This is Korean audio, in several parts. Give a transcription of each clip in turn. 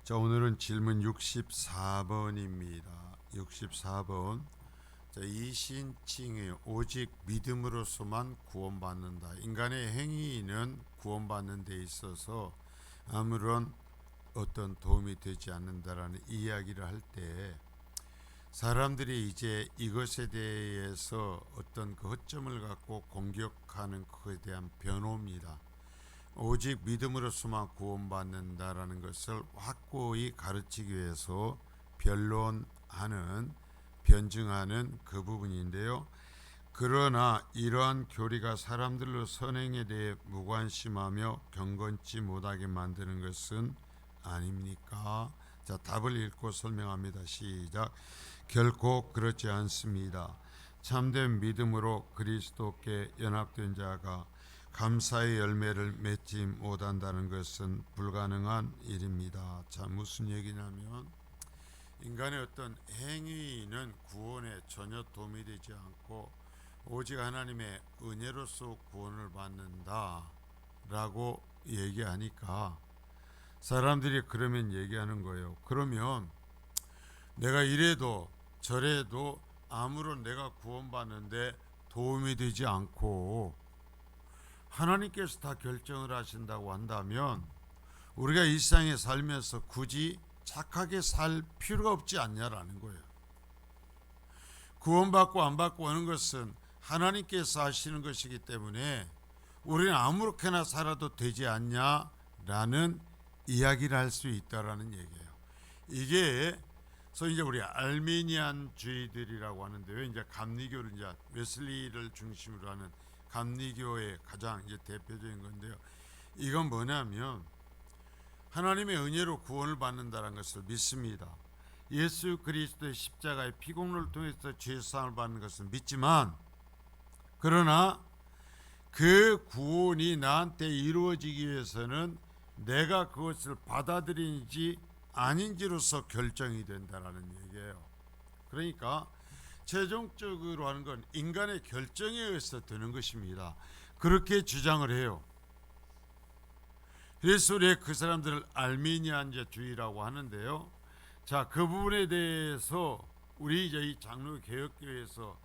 자, 오늘은 질문 64번입니다. 64번. 자, 이신칭의 오직 믿음으로서만 구원받는다. 인간의 행위는 구원받는 데 있어서 아무런 어떤 도움이 되지 않는다라는 이야기를 할 때 사람들이 이제 이것에 대해서 어떤 그 허점을 갖고 공격하는 그에 대한 변호입니다. 오직 믿음으로서만 구원받는다라는 것을 확고히 가르치기 위해서 변론하는, 변증하는 그 부분인데요. 그러나 이러한 교리가 사람들로 선행에 대해 무관심하며 경건치 못하게 만드는 것은 아닙니까? 자, 답을 읽고 설명합니다. 시작. 결코 그렇지 않습니다. 참된 믿음으로 그리스도께 연합된 자가 감사의 열매를 맺지 못한다는 것은 불가능한 일입니다. 자, 무슨 얘기냐면 인간의 어떤 행위는 구원에 전혀 도움이 되지 않고 오직 하나님의 은혜로서 구원을 받는다 라고 얘기하니까 사람들이 그러면 얘기하는 거예요. 그러면 내가 이래도 저래도 아무런 내가 구원받는데 도움이 되지 않고 하나님께서 다 결정을 하신다고 한다면 우리가 이 세상에 살면서 굳이 착하게 살 필요가 없지 않냐라는 거예요. 구원받고 안 받고 하는 것은 하나님께서 하시는 것이기 때문에 우리는 아무렇게나 살아도 되지 않냐라는 이야기를 할 수 있다라는 얘기예요. 이게 그래서 이제 우리 알미니안주의들이라고 하는데요. 이제 감리교를 이제 웨슬리를 중심으로 하는 감리교의 가장 이제 대표적인 건데요. 이건 뭐냐면 하나님의 은혜로 구원을 받는다는 것을 믿습니다. 예수 그리스도의 십자가의 피공로를 통해서 죄사함을 받는 것을 믿지만 그러나 그 구원이 나한테 이루어지기 위해서는 내가 그것을 받아들이는지 아닌지로서 결정이 된다라는 얘기예요. 그러니까 최종적으로 하는 건 인간의 결정에 의해서 되는 것입니다. 그렇게 주장을 해요. 그래서 우리 그 사람들을 알미니안주의라고 하는데요. 자, 그 부분에 대해서 우리 이제 이 장로 개혁교회에서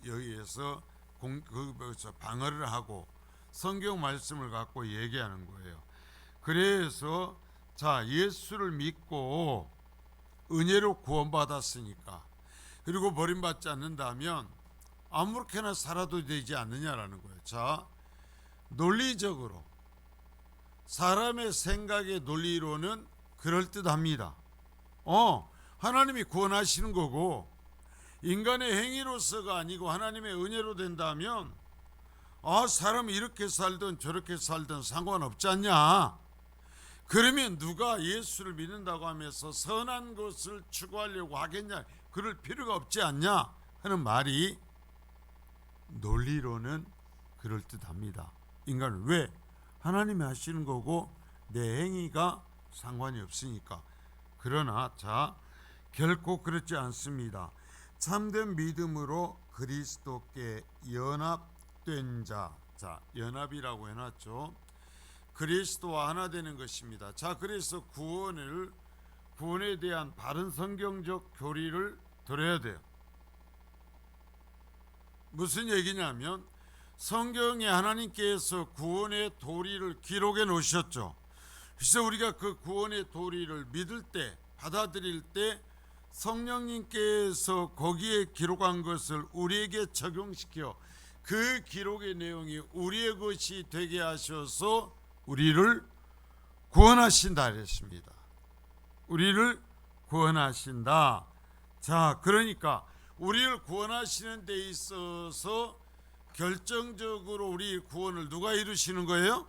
여기에서 거기서 방어를 하고 성경 말씀을 갖고 얘기하는 거예요. 그래서 자, 예수를 믿고 은혜로 구원받았으니까 그리고 버림받지 않는다면 아무렇게나 살아도 되지 않느냐라는 거예요. 자, 논리적으로 사람의 생각의 논리로는 그럴듯합니다. 하나님이 구원하시는 거고 인간의 행위로서가 아니고 하나님의 은혜로 된다면 사람이 이렇게 살든 저렇게 살든 상관없지 않냐. 그러면 누가 예수를 믿는다고 하면서 선한 것을 추구하려고 하겠냐. 그럴 필요가 없지 않냐 하는 말이 논리로는 그럴듯합니다. 인간은 왜? 하나님이 하시는 거고 내 행위가 상관이 없으니까. 그러나 자, 결코 그렇지 않습니다. 참된 믿음으로 그리스도께 연합된 자, 자, 연합이라고 해놨죠. 그리스도와 하나 되는 것입니다. 자, 그래서 구원에 대한 바른 성경적 교리를 들어야 돼요. 무슨 얘기냐면 성경에 하나님께서 구원의 도리를 기록해 놓으셨죠. 그래서 우리가 그 구원의 도리를 믿을 때, 받아들일 때 성령님께서 거기에 기록한 것을 우리에게 적용시켜 그 기록의 내용이 우리의 것이 되게 하셔서 우리를 구원하신다 그랬습니다. 우리를 구원하신다. 자, 그러니까 우리를 구원하시는 데 있어서 결정적으로 우리 구원을 누가 이루시는 거예요?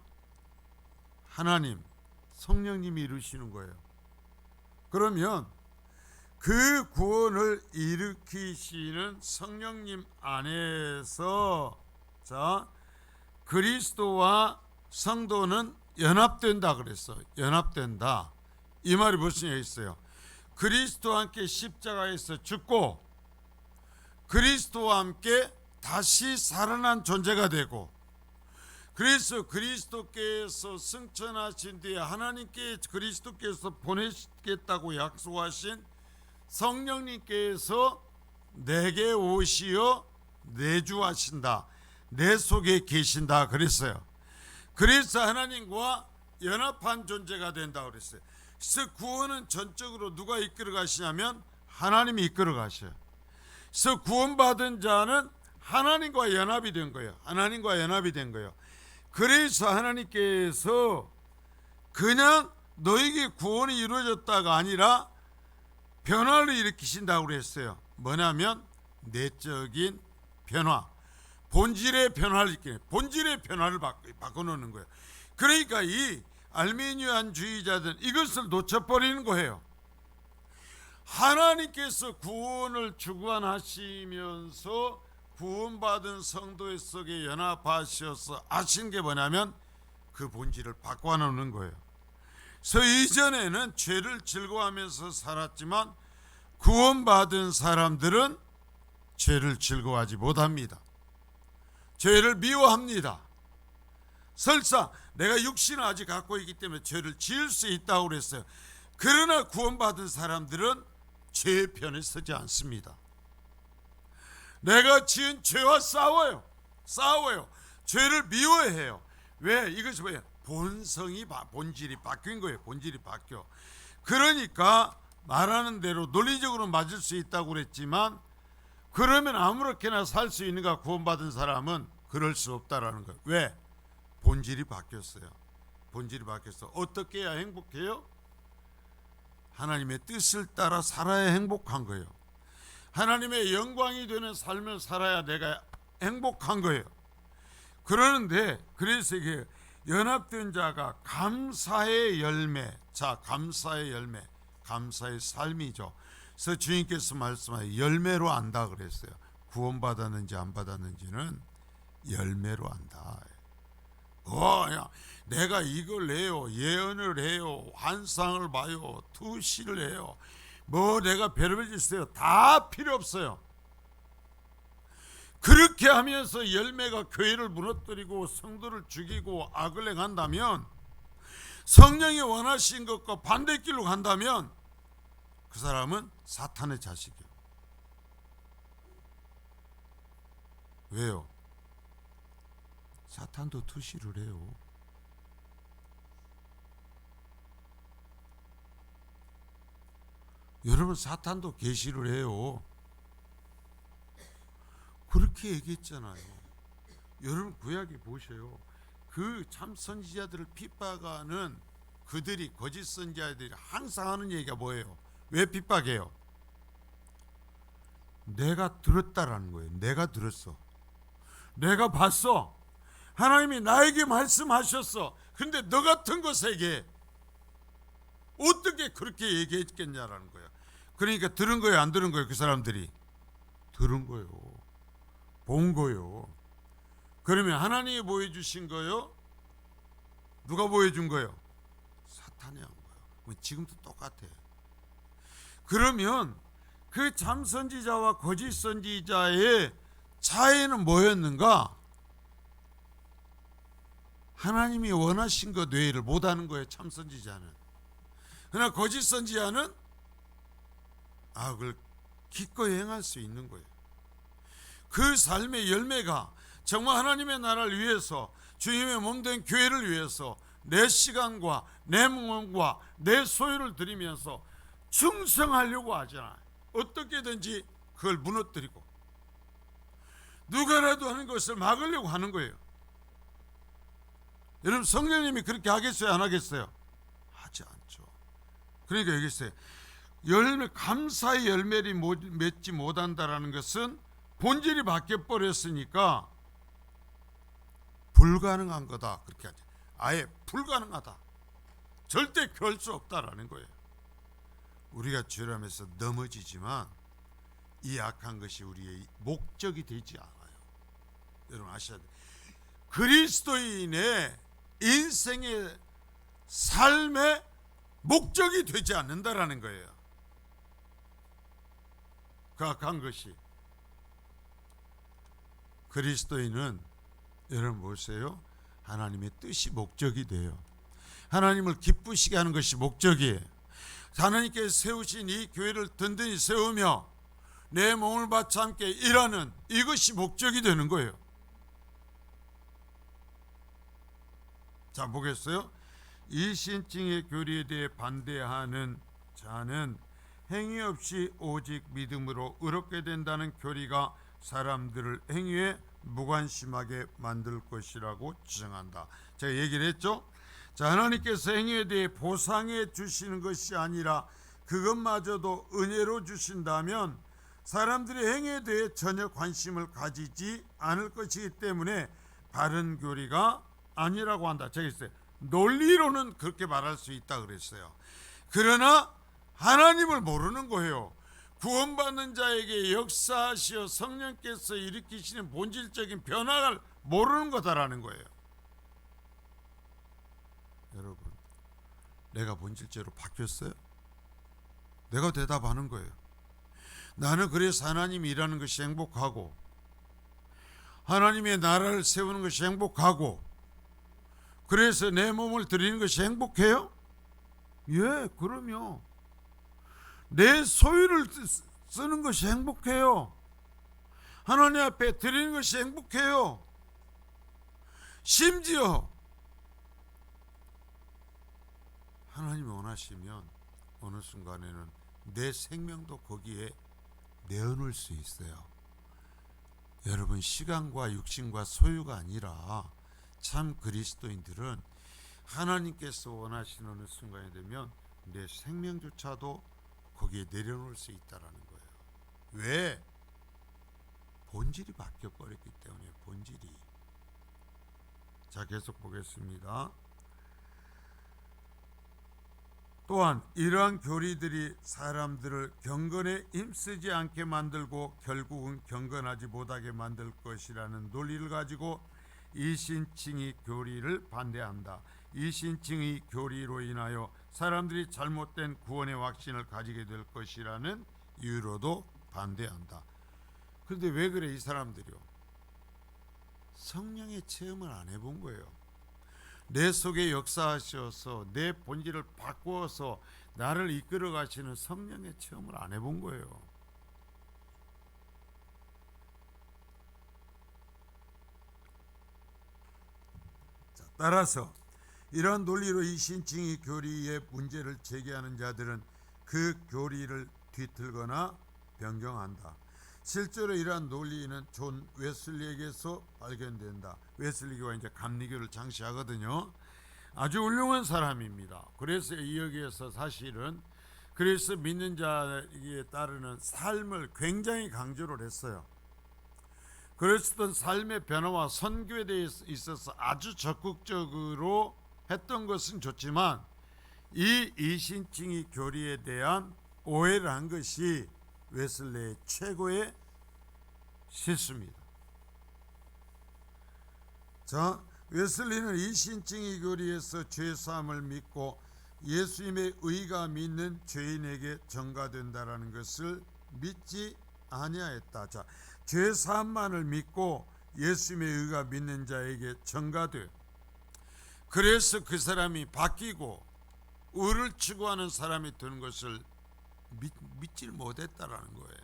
하나님, 성령님이 이루시는 거예요. 그러면 그 구원을 일으키시는 성령님 안에서 자, 그리스도와 성도는 연합된다 그랬어. 연합된다. 이 말이 무슨 얘기 있어요? 그리스도와 함께 십자가에서 죽고 그리스도와 함께 다시 살아난 존재가 되고 그래서 그리스도께서 승천하신 뒤에 하나님께 그리스도께서 보내시겠다고 약속하신 성령님께서 내게 오시어 내주하신다, 내 속에 계신다 그랬어요. 그래서 하나님과 연합한 존재가 된다 그랬어요. 그래서 구원은 전적으로 누가 이끌어 가시냐면 하나님이 이끌어 가셔요. 그래서 구원받은 자는 하나님과 연합이 된 거예요. 하나님과 연합이 된 거예요. 그래서 하나님께서 그냥 너에게 구원이 이루어졌다가 아니라 변화를 일으키신다고 그랬어요. 뭐냐면 내적인 변화, 본질의 변화를 일으키는, 본질의 변화를 바꿔놓는 거예요. 그러니까 이 알미니안주의자들은 이것을 놓쳐버리는 거예요. 하나님께서 구원을 주관하시면서 구원받은 성도 속에 연합하셔서 하신 게 뭐냐면 그 본질을 바꿔놓는 거예요. 그래서 이전에는 죄를 즐거워하면서 살았지만 구원받은 사람들은 죄를 즐거워하지 못합니다. 죄를 미워합니다. 설사 내가 육신을 아직 갖고 있기 때문에 죄를 지을 수 있다고 그랬어요. 그러나 구원받은 사람들은 죄의 편에 서지 않습니다. 내가 지은 죄와 싸워요. 죄를 미워해요. 왜? 이것이 뭐예요? 본질이 바뀐 거예요. 본질이 바뀌어. 그러니까 말하는 대로 논리적으로 맞을 수 있다고 그랬지만 그러면 아무렇게나 살 수 있는가? 구원받은 사람은 그럴 수 없다라는 거예요. 왜? 본질이 바뀌었어요. 본질이 바뀌었어. 어떻게 해야 행복해요? 하나님의 뜻을 따라 살아야 행복한 거예요. 하나님의 영광이 되는 삶을 살아야 내가 행복한 거예요. 그러는데 그래서 이게 연합된 자가 감사의 열매, 자 감사의 열매, 감사의 삶이죠. 그래서 주님께서 말씀하여 열매로 안다 그랬어요. 구원받았는지 안 받았는지는 열매로 안다. 야, 내가 이걸 해요, 예언을 해요, 환상을 봐요, 투시를 해요, 뭐 내가 별의별 짓 있어요. 다 필요 없어요. 그렇게 하면서 열매가 교회를 무너뜨리고 성도를 죽이고 악을 행한다면, 성령이 원하신 것과 반대길로 간다면 그 사람은 사탄의 자식이에요. 왜요? 사탄도 투시를 해요. 여러분, 사탄도 계시를 해요. 그렇게 얘기했잖아요. 여러분 구약에 보세요. 그 참 선지자들을 핍박하는 그들이, 거짓 선지자들이 항상 하는 얘기가 뭐예요? 왜 핍박해요? 내가 들었다라는 거예요. 내가 들었어. 내가 봤어. 하나님이 나에게 말씀하셨어. 근데 너 같은 것에게 어떻게 그렇게 얘기했겠냐라는 거예요. 그러니까 들은 거예요, 안 들은 거예요? 그 사람들이 들은 거예요. 본 거예요. 그러면 하나님이 보여주신 거예요? 누가 보여준 거예요? 사탄이 한 거예요. 지금도 똑같아. 그러면 그 참 선지자와 거짓 선지자의 차이는 뭐였는가? 하나님이 원하신 것 외를 못하는 거예요. 참 선지자는. 그러나 거짓 선지자는 악을 기꺼이 행할 수 있는 거예요. 그 삶의 열매가 정말 하나님의 나라를 위해서, 주님의 몸된 교회를 위해서 내 시간과 내 몸과 내 소유를 드리면서 충성하려고 하잖아요. 어떻게든지 그걸 무너뜨리고 누가라도 하는 것을 막으려고 하는 거예요. 여러분, 성령님이 그렇게 하겠어요, 안 하겠어요? 하지 않죠. 그러니까 여기 있어요. 열매, 감사의 열매를 맺지 못한다라는 것은 본질이 바뀌어 버렸으니까 불가능한 거다, 그렇게 하죠. 아예 불가능하다, 절대 그럴 수 없다라는 거예요. 우리가 죄라면서 넘어지지만 이 악한 것이 우리의 목적이 되지 않아요. 여러분 아셔야 돼요. 그리스도인의 인생의 삶의 목적이 되지 않는다라는 거예요. 그 악한 것이. 그리스도인은 여러분 보세요. 하나님의 뜻이 목적이 돼요. 하나님을 기쁘시게 하는 것이 목적이에요. 하나님께서 세우신 이 교회를 든든히 세우며 내 몸을 바쳐 함께 일하는 이것이 목적이 되는 거예요. 자, 보겠어요? 이신칭의 교리에 대해 반대하는 자는 행위 없이 오직 믿음으로 의롭게 된다는 교리가 사람들을 행위에 무관심하게 만들 것이라고 주장한다. 제가 얘기를 했죠. 자, 하나님께서 행위에 대해 보상해 주시는 것이 아니라 그것마저도 은혜로 주신다면 사람들이 행위에 대해 전혀 관심을 가지지 않을 것이기 때문에 바른 교리가 아니라고 한다. 제가 있어요. 논리로는 그렇게 말할 수 있다 그랬어요. 그러나 하나님을 모르는 거예요. 구원받는 자에게 역사하시어 성령께서 일으키시는 본질적인 변화를 모르는 거다라는 거예요. 여러분, 내가 본질적으로 바뀌었어요? 내가 대답하는 거예요. 나는 그래서 하나님이 일하는 것이 행복하고 하나님의 나라를 세우는 것이 행복하고 그래서 내 몸을 드리는 것이 행복해요? 예, 그럼요. 내 소유를 쓰는 것이 행복해요. 하나님 앞에 드리는 것이 행복해요. 심지어 하나님이 원하시면 어느 순간에는 내 생명도 거기에 내어놓을 수 있어요. 여러분, 시간과 육신과 소유가 아니라 참 그리스도인들은 하나님께서 원하시는 어느 순간이 되면 내 생명조차도 거기에 내려놓을 수 있다라는 거예요. 왜? 본질이 바뀌어버렸기 때문에. 본질이. 자, 계속 보겠습니다. 또한 이러한 교리들이 사람들을 경건에 힘쓰지 않게 만들고 결국은 경건하지 못하게 만들 것이라는 논리를 가지고 이신칭의 교리를 반대한다. 이신칭의 교리로 인하여 사람들이 잘못된 구원의 확신을 가지게 될 것이라는 이유로도 반대한다. 그런데 왜 그래? 이 사람들이요, 성령의 체험을 안 해본 거예요. 내 속에 역사하셔서 내 본질을 바꾸어서 나를 이끌어 가시는 성령의 체험을 안 해본 거예요. 자, 따라서 이러한 논리로 이신칭의 교리의 문제를 제기하는 자들은 그 교리를 뒤틀거나 변경한다. 실제로 이러한 논리는 존 웨슬리에게서 발견된다. 웨슬리가 이제 감리교를 창시하거든요. 아주 훌륭한 사람입니다. 그래서 여기에서 사실은 그래서 믿는 자에게 따르는 삶을 굉장히 강조를 했어요. 그랬던 삶의 변화와 선교에 대해 있어서 아주 적극적으로 했던 것은 좋지만 이 이신칭의 교리에 대한 오해를 한 것이 웨슬리의 최고의 실수입니다. 자, 웨슬리는 이신칭의 교리에서 죄사함을 믿고 예수님의 의가 믿는 죄인에게 전가된다라는 것을 믿지 아니하였다. 자, 죄사함만을 믿고 예수님의 의가 믿는 자에게 전가돼. 그래서 그 사람이 바뀌고 의를 추구하는 사람이 되는 것을 믿질 못했다라는 거예요.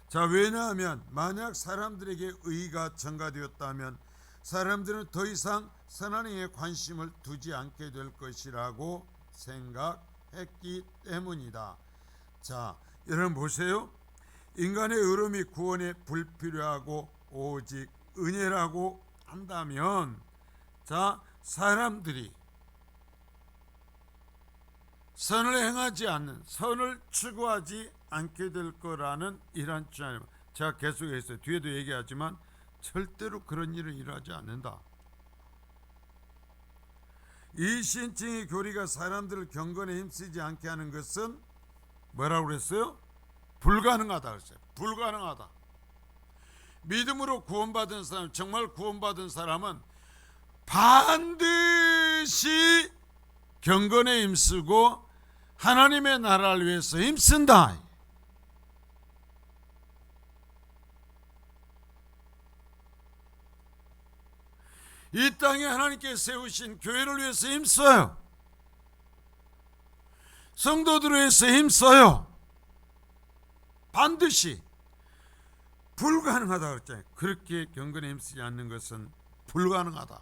자, 왜냐하면 만약 사람들에게 의가 전가되었다면 사람들은 더 이상 선한 행에 관심을 두지 않게 될 것이라고 생각했기 때문이다. 자, 여러분 보세요. 인간의 의로움이 구원에 불필요하고 오직 은혜라고 한다면, 자, 사람들이 선을 행하지 않는, 선을 추구하지 않게 될 거라는 이런 주장입니다. 제가 계속해서 뒤에도 얘기하지만 절대로 그런 일은 일어나지 않는다. 이 신칭의 교리가 사람들을 경건에 힘쓰지 않게 하는 것은 뭐라고 그랬어요? 불가능하다 그랬어요. 불가능하다. 믿음으로 구원받은 사람, 정말 구원받은 사람은 반드시 경건에 힘쓰고 하나님의 나라를 위해서 힘쓴다. 이 땅에 하나님께 세우신 교회를 위해서 힘써요. 성도들을 위해서 힘써요. 반드시. 불가능하다 그랬잖아요. 그렇게 경건에 힘쓰지 않는 것은 불가능하다.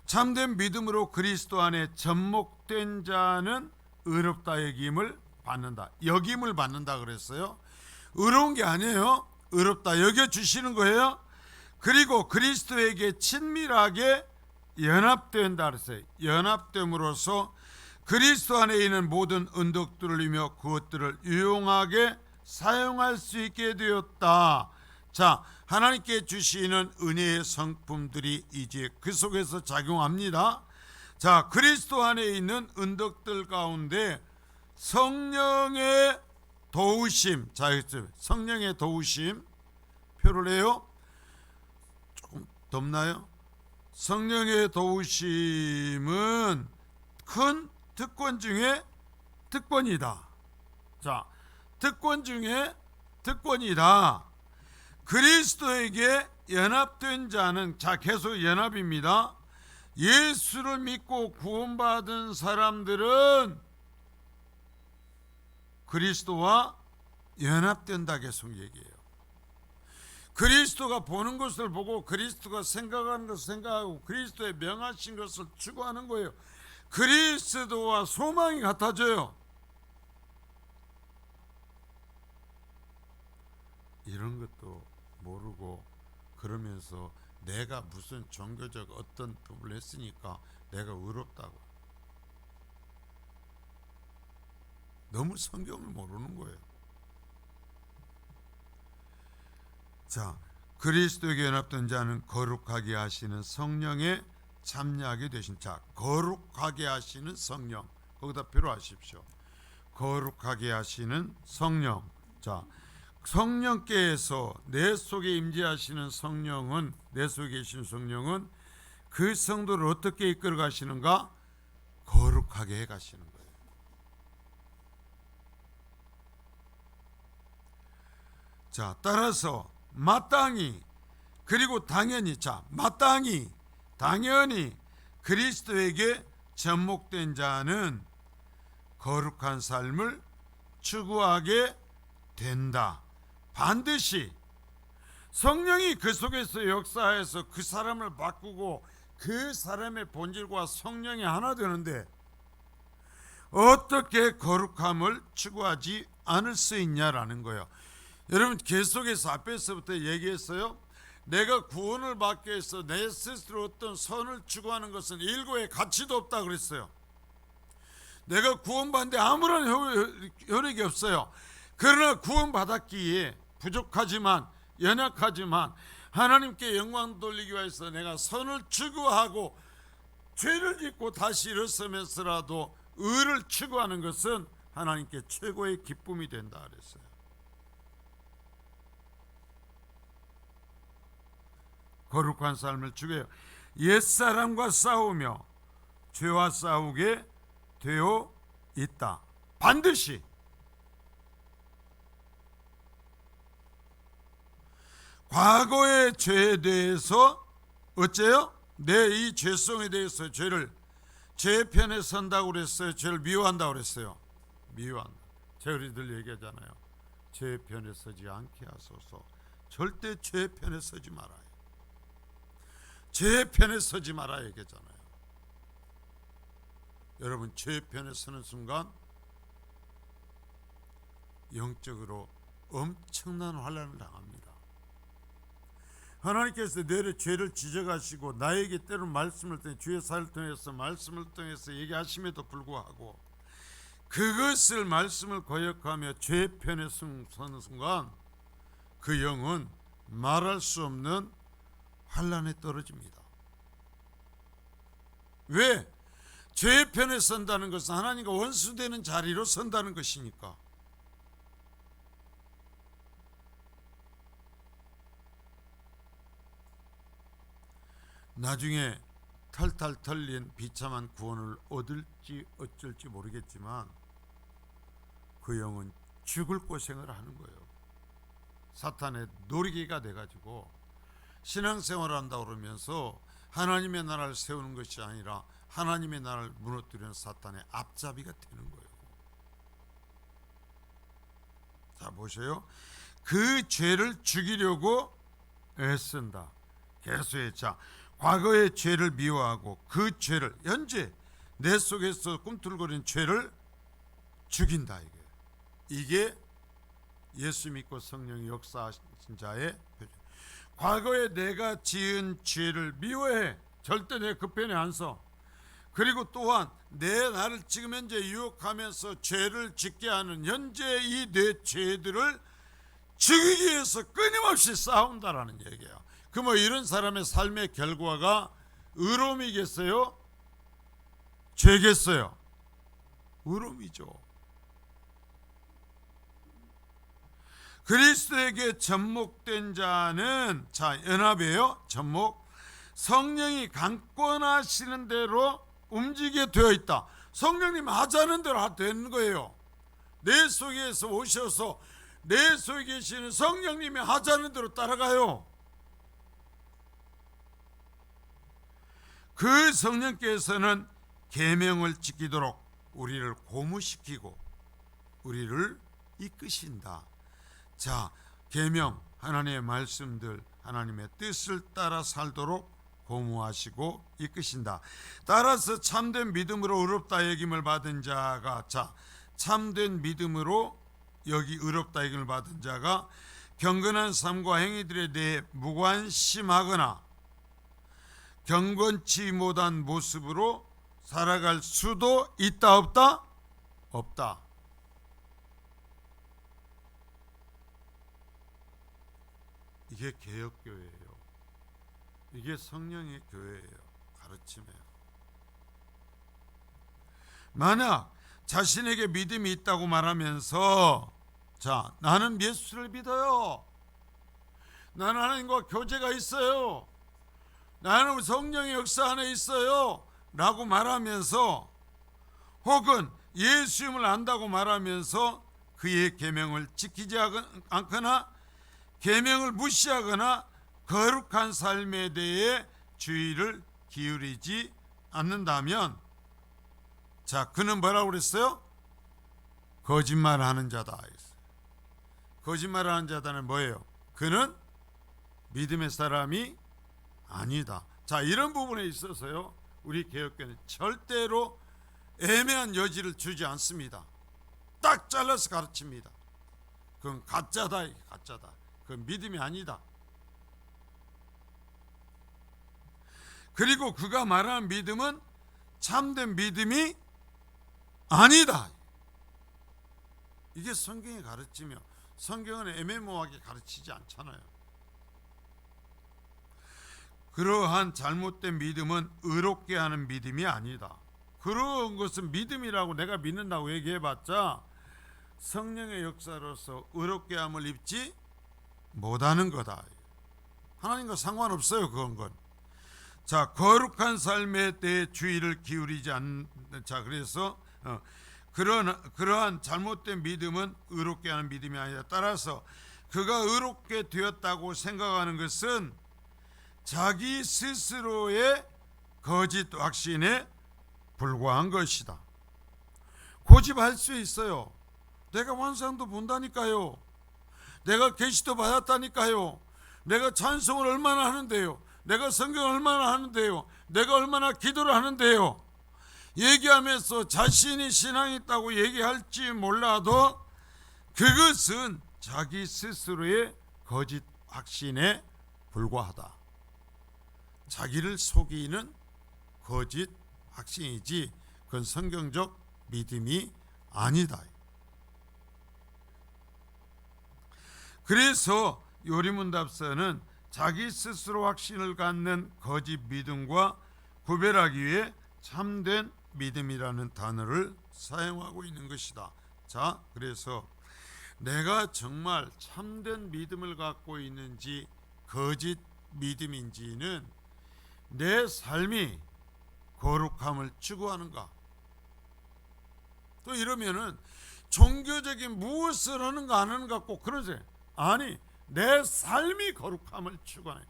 참된 믿음으로 그리스도 안에 접목된 자는 의롭다 여김을 받는다. 여김을 받는다 그랬어요. 의로운 게 아니에요. 의롭다 여겨주시는 거예요. 그리고 그리스도에게 친밀하게 연합된다 그랬어요. 연합됨으로써 그리스도 안에 있는 모든 은덕들을 이며 그것들을 유용하게 사용할 수 있게 되었다. 자, 하나님께 주시는 은혜의 성품들이 이제 그 속에서 작용합니다. 자, 그리스도 안에 있는 은덕들 가운데 성령의 도우심. 자, 성령의 도우심 표를 해요. 조금 덥나요? 성령의 도우심은 큰 특권 중에 특권이다. 자, 특권 중에 특권이다. 그리스도에게 연합된 자는, 자, 계속 연합입니다. 예수를 믿고 구원받은 사람들은 그리스도와 연합된다 계속 얘기해요. 그리스도가 보는 것을 보고 그리스도가 생각하는 것을 생각하고 그리스도의 명하신 것을 추구하는 거예요. 그리스도와 소망이 같아져요. 이런 것도 모르고 그러면서 내가 무슨 종교적 어떤 법을 했으니까 내가 의롭다고. 너무 성경을 모르는 거예요. 자, 그리스도에게 연합된 자는 거룩하게 하시는 성령에 참여하게 되신 자. 거룩하게 하시는 성령. 거기다 표로하십시오. 거룩하게 하시는 성령. 자, 성령께서 내 속에 임재하시는 성령은, 내 속에 계신 성령은 그 성도를 어떻게 이끌어 가시는가? 거룩하게 해 가시는 거예요. 자, 따라서 마땅히, 그리고 당연히, 자, 마땅히, 당연히 그리스도에게 접목된 자는 거룩한 삶을 추구하게 된다. 반드시 성령이 그 속에서 역사해서 그 사람을 바꾸고 그 사람의 본질과 성령이 하나 되는데 어떻게 거룩함을 추구하지 않을 수 있냐라는 거예요. 여러분, 계속해서 앞에서부터 얘기했어요. 내가 구원을 받기 위해서 내 스스로 어떤 선을 추구하는 것은 일고의 가치도 없다 그랬어요. 내가 구원받는데 아무런 효력이 없어요. 그러나 구원받았기에 부족하지만, 연약하지만 하나님께 영광 돌리기 위해서 내가 선을 추구하고 죄를 짓고 다시 일어서면서라도 의를 추구하는 것은 하나님께 최고의 기쁨이 된다 그랬어요. 거룩한 삶을 추구해요. 옛사람과 싸우며 죄와 싸우게 되어 있다. 반드시. 과거의 죄에 대해서 어째요? 내 이 죄성에 대해서 죄 편에 선다고 그랬어요? 죄를 미워한다고 그랬어요? 미워한다. 제가 늘 얘기하잖아요. 죄 편에 서지 않게 하소서. 절대 죄 편에 서지 말아요. 죄 편에 서지 말아야 얘기하잖아요. 여러분, 죄 편에 서는 순간 영적으로 엄청난 환난을 당합니다. 하나님께서 내 죄를 지적하시고 나에게 때로는 말씀을 통해, 주의 사를 통해서 말씀을 통해서 얘기하심에도 불구하고 그것을, 말씀을 거역하며 죄 편에 서는 순간 그 영은 말할 수 없는 환난에 떨어집니다. 왜? 죄 편에 선다는 것은 하나님과 원수되는 자리로 선다는 것이니까. 나중에 탈탈 털린 비참한 구원을 얻을지 어쩔지 모르겠지만 그 영은 죽을 고생을 하는 거예요. 사탄의 놀이기가 돼가지고 신앙생활을 한다고 그러면서 하나님의 나라를 세우는 것이 아니라 하나님의 나라를 무너뜨리는 사탄의 앞잡이가 되는 거예요. 자, 보세요. 그 죄를 죽이려고 애쓴다. 계속해. 자, 과거의 죄를 미워하고 그 죄를 현재 내 속에서 꿈틀거리는 죄를 죽인다. 이게 예수 믿고 성령이 역사하신 자의 표정. 과거에 내가 지은 죄를 미워해. 절대 내 그 편에 안 서. 그리고 또한 내 나를 지금 현재 유혹하면서 죄를 짓게 하는 현재 이 내 죄들을 죽이기 위해서 끊임없이 싸운다라는 얘기예요. 그 뭐 이런 사람의 삶의 결과가 의로움이겠어요? 죄겠어요? 의로움이죠. 그리스도에게 접목된 자는, 자, 연합이에요. 접목. 성령이 강권하시는 대로 움직이게 되어 있다. 성령님 하자는 대로 되는 거예요. 내 속에서 오셔서 내 속에 계시는 성령님이 하자는 대로 따라가요. 그 성령께서는 계명을 지키도록 우리를 고무시키고 우리를 이끄신다. 자, 계명, 하나님의 말씀들, 하나님의 뜻을 따라 살도록 고무하시고 이끄신다. 따라서 참된 믿음으로 의롭다 여김을 받은 자가, 자, 참된 믿음으로 여기 의롭다 여김을 받은 자가 경건한 삶과 행위들에 대해 무관심하거나 경건치 못한 모습으로 살아갈 수도 있다 없다? 없다. 이게 개혁교회예요. 이게 성령의 교회예요. 가르침이에요. 만약 자신에게 믿음이 있다고 말하면서, 자, 나는 예수를 믿어요. 나는 하나님과 교제가 있어요. 나는 성령의 역사 안에 있어요. 라고 말하면서, 혹은 예수님을 안다고 말하면서 그의 계명을 지키지 않거나 계명을 무시하거나 거룩한 삶에 대해 주의를 기울이지 않는다면, 자, 그는 뭐라고 그랬어요? 거짓말하는 자다. 거짓말하는 자다는 뭐예요? 그는 믿음의 사람이 아니다. 자, 이런 부분에 있어서요, 우리 개혁교회는 절대로 애매한 여지를 주지 않습니다. 딱 잘라서 가르칩니다. 그건 가짜다. 가짜다. 그건 믿음이 아니다. 그리고 그가 말하는 믿음은 참된 믿음이 아니다. 이게 성경이 가르치며, 성경은 애매모호하게 가르치지 않잖아요. 그러한 잘못된 믿음은 의롭게 하는 믿음이 아니다. 그런 것은 믿음이라고 내가 믿는다고 얘기해봤자 성령의 역사로서 의롭게 함을 입지 못하는 거다. 하나님과 상관없어요. 그건 건. 자, 거룩한 삶에 대해 주의를 기울이지 않는, 자, 그래서 그러한 잘못된 믿음은 의롭게 하는 믿음이 아니다. 따라서 그가 의롭게 되었다고 생각하는 것은 자기 스스로의 거짓 확신에 불과한 것이다. 고집할 수 있어요. 내가 환상도 본다니까요. 내가 계시도 받았다니까요. 내가 찬송을 얼마나 하는데요. 내가 성경을 얼마나 하는데요. 내가 얼마나 기도를 하는데요. 얘기하면서 자신이 신앙이 있다고 얘기할지 몰라도 그것은 자기 스스로의 거짓 확신에 불과하다. 자기를 속이는 거짓 확신이지 그건 성경적 믿음이 아니다. 그래서 요리문답서는 자기 스스로 확신을 갖는 거짓 믿음과 구별하기 위해 참된 믿음이라는 단어를 사용하고 있는 것이다. 자, 그래서 내가 정말 참된 믿음을 갖고 있는지 거짓 믿음인지는 내 삶이 거룩함을 추구하는가. 또 이러면은 종교적인 무엇을 하는가 안 하는가 꼭 그러세요. 아니, 내 삶이 거룩함을 추구하네.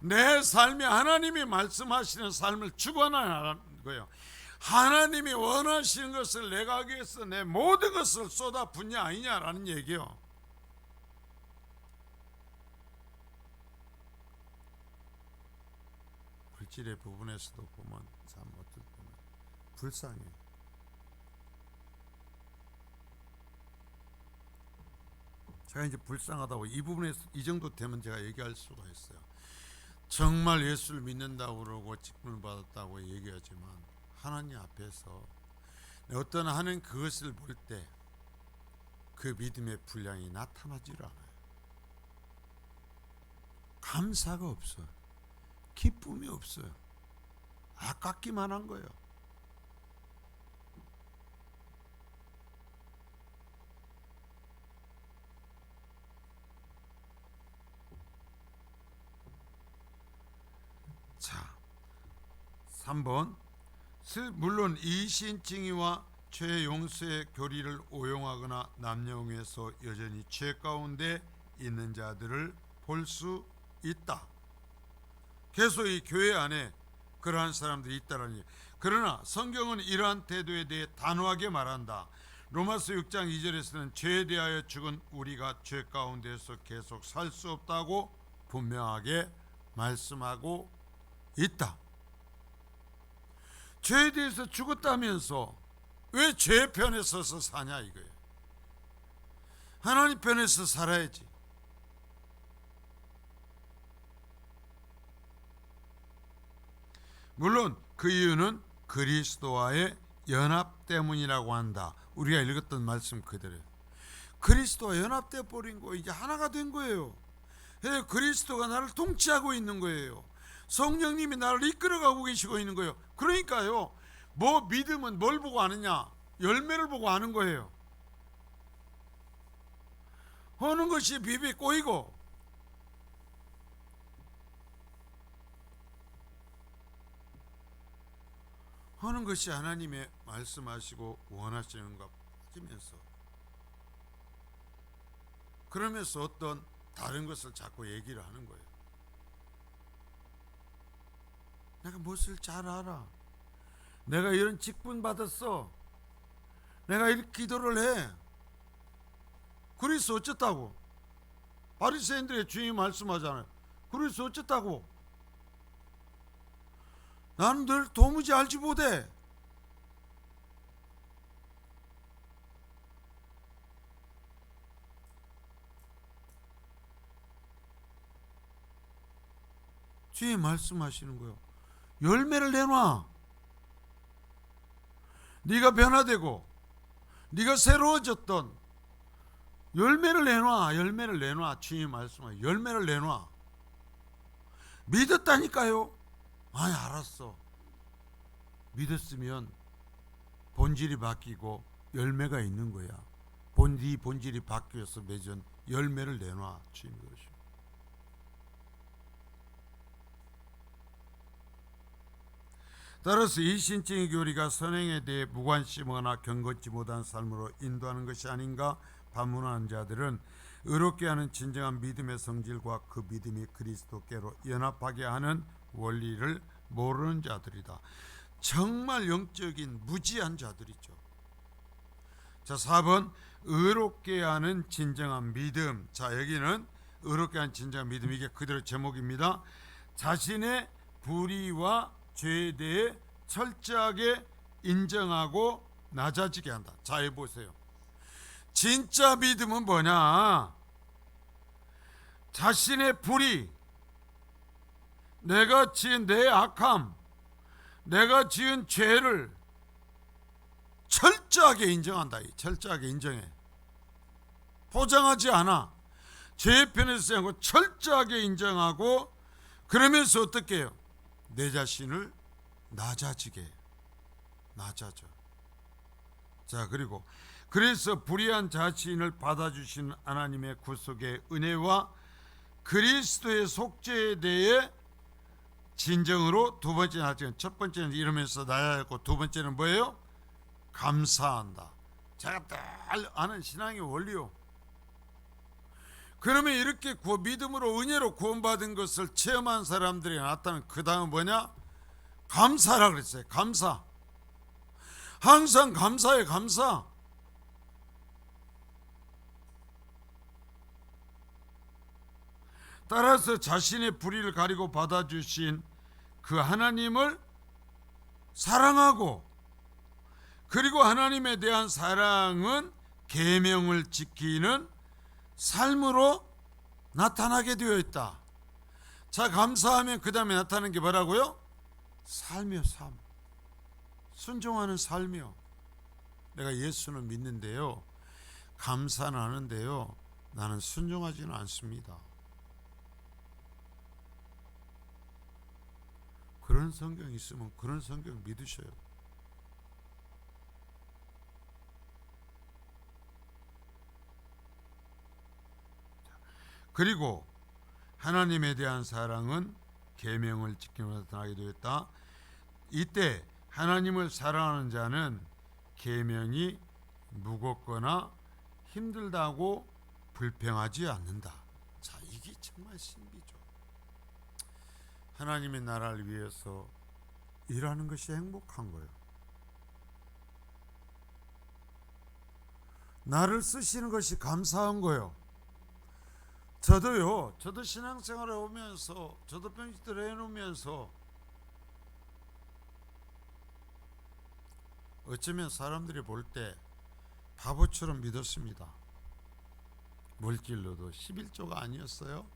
내 삶이 하나님이 말씀하시는 삶을 주관하는 거예요. 하나님이 원하시는 것을 내가 하기 위해서 내 모든 것을 쏟아 붓냐 아니냐라는 얘기요. 물질의 부분에서도 보면 참 어떨 때는 불쌍해요. 제가 이제 불쌍하다고 이 부분에서 이 정도 되면 제가 얘기할 수가 있어요. 정말 예수를 믿는다고 그러고 직분을 받았다고 얘기하지만 하나님 앞에서 어떤 하는 그것을 볼 때 그 믿음의 분량이 나타나질 않아요. 감사가 없어요. 기쁨이 없어요. 아깝기만 한 거예요. 자, 3번. 물론 이신증의와 죄 용서의 교리를 오용하거나 남용해서 여전히 죄 가운데 있는 자들을 볼 수 있다. 계속 이 교회 안에 그러한 사람들이 있다라는 얘기. 그러나 성경은 이러한 태도에 대해 단호하게 말한다. 로마서 6장 2절에서는 죄에 대하여 죽은 우리가 죄 가운데서 계속 살 수 없다고 분명하게 말씀하고 있다. 죄에 대해서 죽었다면서 왜 죄 편에 서서 사냐 이거예요. 하나님 편에서 살아야지. 물론 그 이유는 그리스도와의 연합 때문이라고 한다. 우리가 읽었던 말씀 그대로예요. 그리스도와 연합돼 버린 거, 이제 하나가 된 거예요. 그리스도가 나를 통치하고 있는 거예요. 성령님이 나를 이끌어가고 계시고 있는 거예요. 그러니까요, 뭐 믿음은 뭘 보고 아느냐? 열매를 보고 아는 거예요. 하는 것이 비비 꼬이고 하는 것이 하나님의 말씀하시고 원하시는 것 빠지면서, 그러면서 어떤 다른 것을 자꾸 얘기를 하는 거예요. 내가 무엇을 잘 알아. 내가 이런 직분 받았어. 내가 이렇게 기도를 해. 그래서 어쨌다고. 바리새인들의 주님이 말씀하잖아요. 그래서 어쨌다고. 나는 늘 도무지 알지 못해. 주님 말씀하시는 거예요. 열매를 내놔. 네가 변화되고 네가 새로워졌던 열매를 내놔. 열매를 내놔. 주님 말씀하시고 열매를 내놔. 믿었다니까요. 아니 알았어. 믿었으면 본질이 바뀌고 열매가 있는 거야. 네 본질이 바뀌어서 맺은 열매를 내놔. 주님이 그러시고. 따라서 이 신증의 교리가 선행에 대해 무관심하거나 경건치 못한 삶으로 인도하는 것이 아닌가 반문하는 자들은 의롭게 하는 진정한 믿음의 성질과 그 믿음이 그리스도께로 연합하게 하는 원리를 모르는 자들이다. 정말 영적인 무지한 자들이죠. 자, 4번 의롭게 하는 진정한 믿음. 자, 여기는 의롭게 하는 진정한 믿음, 이게 그대로 제목입니다. 자신의 불의와 죄에 대해 철저하게 인정하고 낮아지게 한다. 자, 해보세요. 진짜 믿음은 뭐냐? 자신의 불의, 내가 지은 내 악함, 내가 지은 죄를 철저하게 인정한다. 철저하게 인정해. 포장하지 않아. 죄의 편에서 쓰지 않고 철저하게 인정하고, 그러면서 어떻게 해요? 내 자신을 낮아지게 낮아져. 자, 그리고 그래서 불의한 자신을 받아주신 하나님의 구속의 은혜와 그리스도의 속죄에 대해 진정으로 두 번째 나중에, 첫 번째는 이러면서 나야했고 두 번째는 뭐예요? 감사한다. 제가 늘 아는 신앙의 원리요. 그러면 이렇게 믿음으로 은혜로 구원받은 것을 체험한 사람들이 나타나는 그 다음은 뭐냐? 감사라 그랬어요. 감사. 항상 감사해. 감사. 따라서 자신의 불의를 가리고 받아주신 그 하나님을 사랑하고, 그리고 하나님에 대한 사랑은 계명을 지키는 삶으로 나타나게 되어 있다. 자, 감사하면 그 다음에 나타나는 게 뭐라고요? 삶이요. 삶. 순종하는 삶이요. 내가 예수는 믿는데요, 감사는 하는데요, 나는 순종하지는 않습니다. 그런 성경이 있으면 그런 성경 믿으셔요. 그리고 하나님에 대한 사랑은 계명을 지키면서 나타나게 되었다. 이때 하나님을 사랑하는 자는 계명이 무겁거나 힘들다고 불평하지 않는다. 자, 이게 정말 신비죠. 하나님의 나라를 위해서 일하는 것이 행복한 거예요. 나를 쓰시는 것이 감사한 거예요. 저도 신앙생활을 하면서, 저도 병식들 해놓으면서 어쩌면 사람들이 볼 때 바보처럼 믿었습니다. 물길로도 11조가 아니었어요.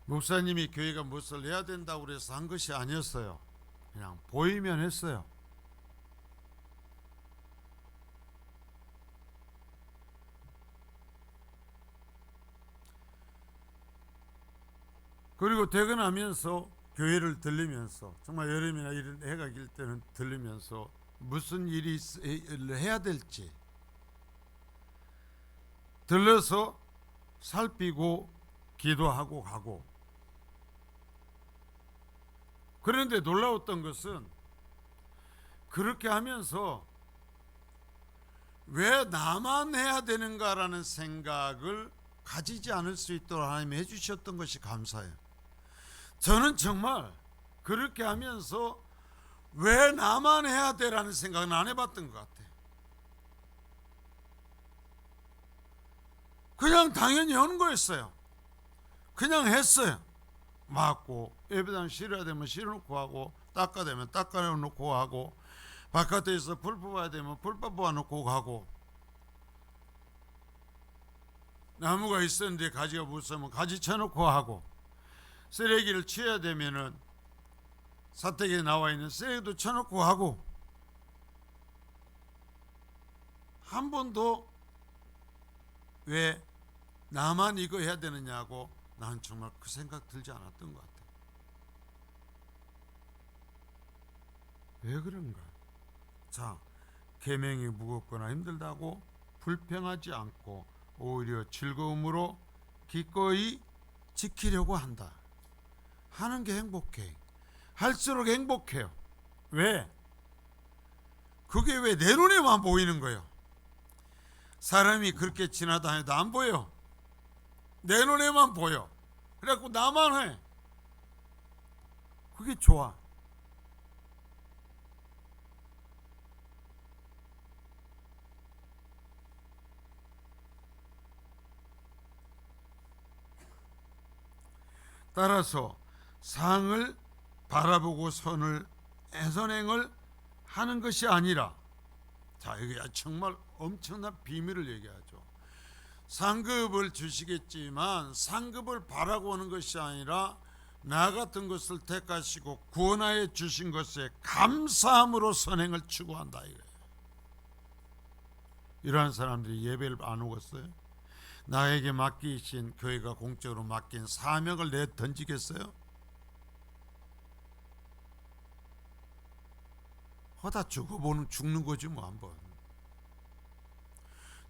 목사님이 교회가 무엇을 해야 된다고 그래서 한 것이 아니었어요. 그냥 보이면 했어요. 그리고 퇴근하면서 교회를 들리면서, 정말 여름이나 이런 해가 길 때는 들리면서 무슨 일이 해야 될지 들러서 살피고 기도하고 가고. 그런데 놀라웠던 것은 그렇게 하면서 왜 나만 해야 되는가라는 생각을 가지지 않을 수 있도록 하나님이 해주셨던 것이 감사해요. 저는 정말 그렇게 하면서 왜 나만 해야 되라는 생각은 안 해봤던 것 같아요. 그냥 당연히 하는 거였어요. 그냥 했어요. 맞고, 예배당 실어야 되면 실어놓고 하고, 닦아야 되면 닦아놓고 하고, 바깥에서 불 뽑아야 되면 불 뽑아놓고 가고, 나무가 있었는데 가지가 무서우면 가지 쳐놓고 하고, 쓰레기를 치워야 되면은 사택에 나와 있는 쓰레기도 쳐놓고 하고, 한 번도 왜 나만 이거 해야 되느냐고 난 정말 그 생각 들지 않았던 것 같아요. 왜 그런가? 자, 계명이 무겁거나 힘들다고 불평하지 않고 오히려 즐거움으로 기꺼이 지키려고 한다. 하는 게 행복해. 할수록 행복해요. 왜? 그게 왜 내 눈에만 보이는 거예요. 사람이 그렇게 지나다녀도 안 보여. 내 눈에만 보여. 그래갖고 나만 해. 그게 좋아. 따라서 상을 바라보고 선행을 하는 것이 아니라, 자, 이게 정말 엄청난 비밀을 얘기하죠. 상급을 주시겠지만 상급을 바라고 하는 것이 아니라 나 같은 것을 택하시고 구원하여 주신 것에 감사함으로 선행을 추구한다 이거예요. 이러한 사람들이 예배를 안 오겠어요? 나에게 맡기신, 교회가 공적으로 맡긴 사명을 내 던지겠어요? 하다 죽는 거지 뭐. 한번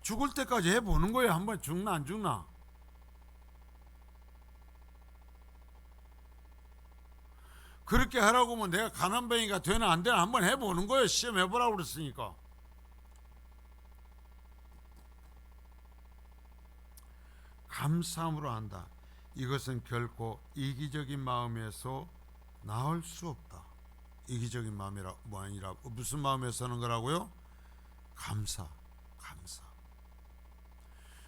죽을 때까지 해보는 거예요. 한번 죽나 안 죽나. 그렇게 하라고 하면 내가 가난뱅이가 되나 안 되나 한번 해보는 거예요. 시험 해보라고 그랬으니까. 감사함으로 한다. 이것은 결코 이기적인 마음에서 나올 수 없다. 이기적인 마음이라 뭐 아니라 무슨 마음에서 하는 거라고요? 감사.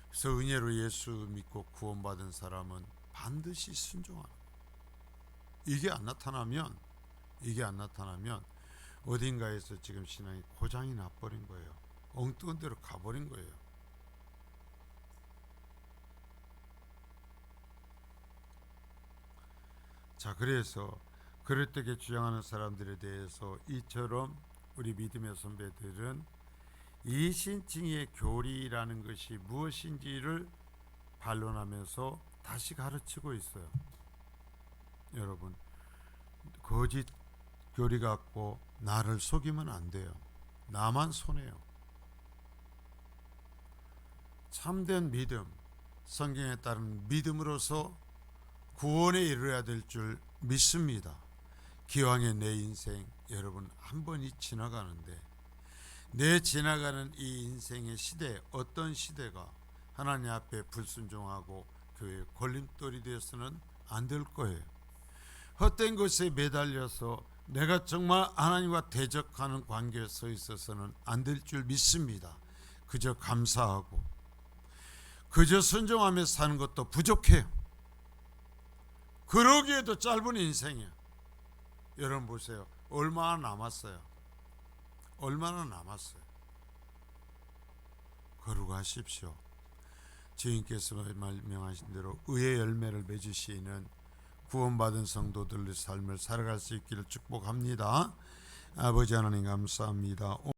그래서 은혜로 예수 믿고 구원받은 사람은 반드시 순종하는. 이게 안 나타나면 어딘가에서 지금 신앙이 고장이 나버린 거예요. 엉뚱한 데로 가버린 거예요. 자, 그래서 그럴 때에 주장하는 사람들에 대해서 이처럼 우리 믿음의 선배들은 이신칭의 교리라는 것이 무엇인지를 반론하면서 다시 가르치고 있어요. 여러분, 거짓 교리 갖고 나를 속이면 안 돼요. 나만 손해요. 참된 믿음, 성경에 따른 믿음으로서 구원에 이르러야 될 줄 믿습니다. 기왕에 내 인생 여러분 한 번이 지나가는데 내 지나가는 이 인생의 시대, 어떤 시대가 하나님 앞에 불순종하고 교회의 걸림돌이 되어서는 안 될 거예요. 헛된 것에 매달려서 내가 정말 하나님과 대적하는 관계에 서 있어서는 안 될 줄 믿습니다. 그저 감사하고 그저 순종하며 사는 것도 부족해요. 그러기에도 짧은 인생이에요. 여러분 보세요. 얼마나 남았어요? 거룩하십시오. 주님께서 말명하신 대로 의의 열매를 맺으시는 구원받은 성도들의 삶을 살아갈 수 있기를 축복합니다. 아버지 하나님 감사합니다.